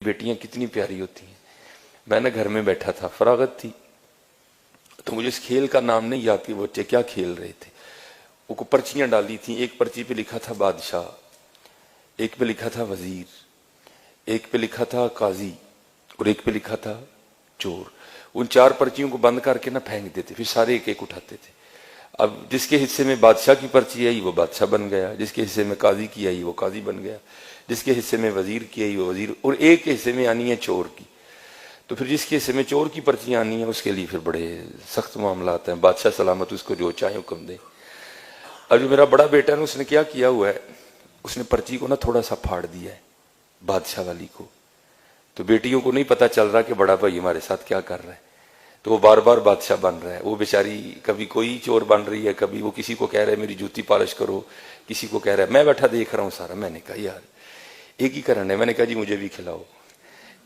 बेटियां कितनी प्यारी होती हैं। मैं ना घर में बैठा था, फरागत थी, तो मुझे इस खेल का नाम नहीं याद कि बच्चे क्या खेल रहे थे। वो पर्चियां डाली थी, एक पर्ची पे लिखा था बादशाह, एक पे लिखा था वजीर, एक पे लिखा था काजी और एक पे लिखा था चोर। उन 4 पर्चियों को बंद करके ना फेंक देते, फिर सारे एक एक उठाते थे। अब जिसके हिस्से में बादशाह की पर्ची आई वो बादशाह बन गया, जिसके हिस्से में काजी की आई वो काजी बन गया, जिसके हिस्से में वजीर की आई वो वजीर, और एक के हिस्से में आनी है चोर की। तो फिर जिसके हिस्से में चोर की पर्चियां आनी है उसके लिए फिर बड़े सख्त मामला आते हैं। बादशाह सलामत उसको जो चाहे हुक्म दे। अब जो मेरा बड़ा बेटा है उसने क्या किया हुआ है, उसने पर्ची को ना थोड़ा सा फाड़ दिया है बादशाह वाली को। तो बेटियों को नहीं पता चल रहा कि बड़ा भाई हमारे साथ क्या कर रहा है, तो वो बार बार बादशाह बन रहा है। वो बेचारी कभी कोई चोर बन रही है, कभी वो किसी को कह रहा है मेरी जूती पॉलिश करो, किसी को कह रहा है। मैं बैठा देख रहा हूँ सारा। मैंने कहा यार एक ही करना है। मैंने कहा जी मुझे भी खिलाओ।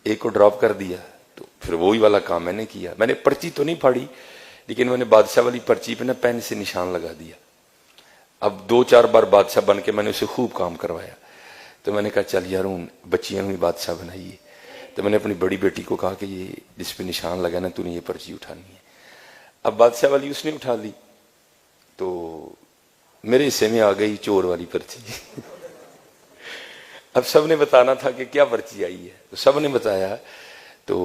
एक को ड्रॉप कर दिया, तो फिर वही वाला काम मैंने किया। मैंने पर्ची तो नहीं फाड़ी, लेकिन मैंने बादशाह वाली पर्ची पे ना पेन से निशान लगा दिया। अब 2-4 बार बादशाह बन के मैंने उसे खूब काम करवाया। तो मैंने कहा चल यार उन बच्चियों ने बादशाह बनाई है। तो मैंने अपनी बड़ी बेटी को कहा कि ये जिस पे निशान लगा ना तूने ये पर्ची उठानी है। अब बादशाह वाली उसने उठा ली, तो मेरे हिस्से में आ गई चोर वाली पर्ची। अब सबने बताना था कि क्या पर्ची आई है, तो सबने बताया। तो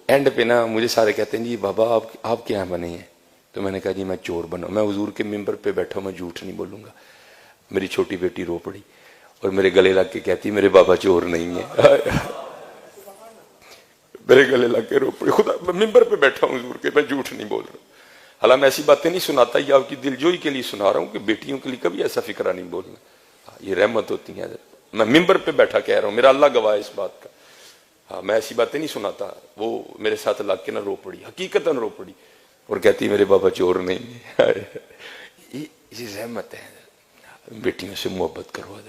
एंड पे ना मुझे सारे कहते हैं जी बाबा आप क्या बने हैं। तो मैंने कहा जी मैं चोर बना, मैं हुजूर के मिंबर पे बैठा, मैं झूठ नहीं बोलूंगा। मेरी छोटी बेटी रो पड़ी और मेरे गले लग के कहती मेरे बाबा चोर नहीं है। मेरे गले लग के रो पड़ी। खुदा मिंबर पे बैठा हूँ हुजूर के, मैं झूठ नहीं बोल रहा। हालांकि मैं ऐसी बातें नहीं सुनाता, ये आपकी दिलजोई के लिए सुना रहा हूँ कि बेटियों के लिए कभी ऐसा फिक्रा नहीं बोलना। ये रहमत होती है। मैं मिंबर पे बैठा कह रहा हूँ, मेरा अल्लाह गवाह है इस बात का। हाँ मैं ऐसी बातें नहीं सुनाता। वो मेरे साथ लग के ना रो पड़ी, हकीकतन रो पड़ी, और कहती मेरे बाबा चोर नहीं है। ये रहमत है। बेटियों से मोहब्बत करो।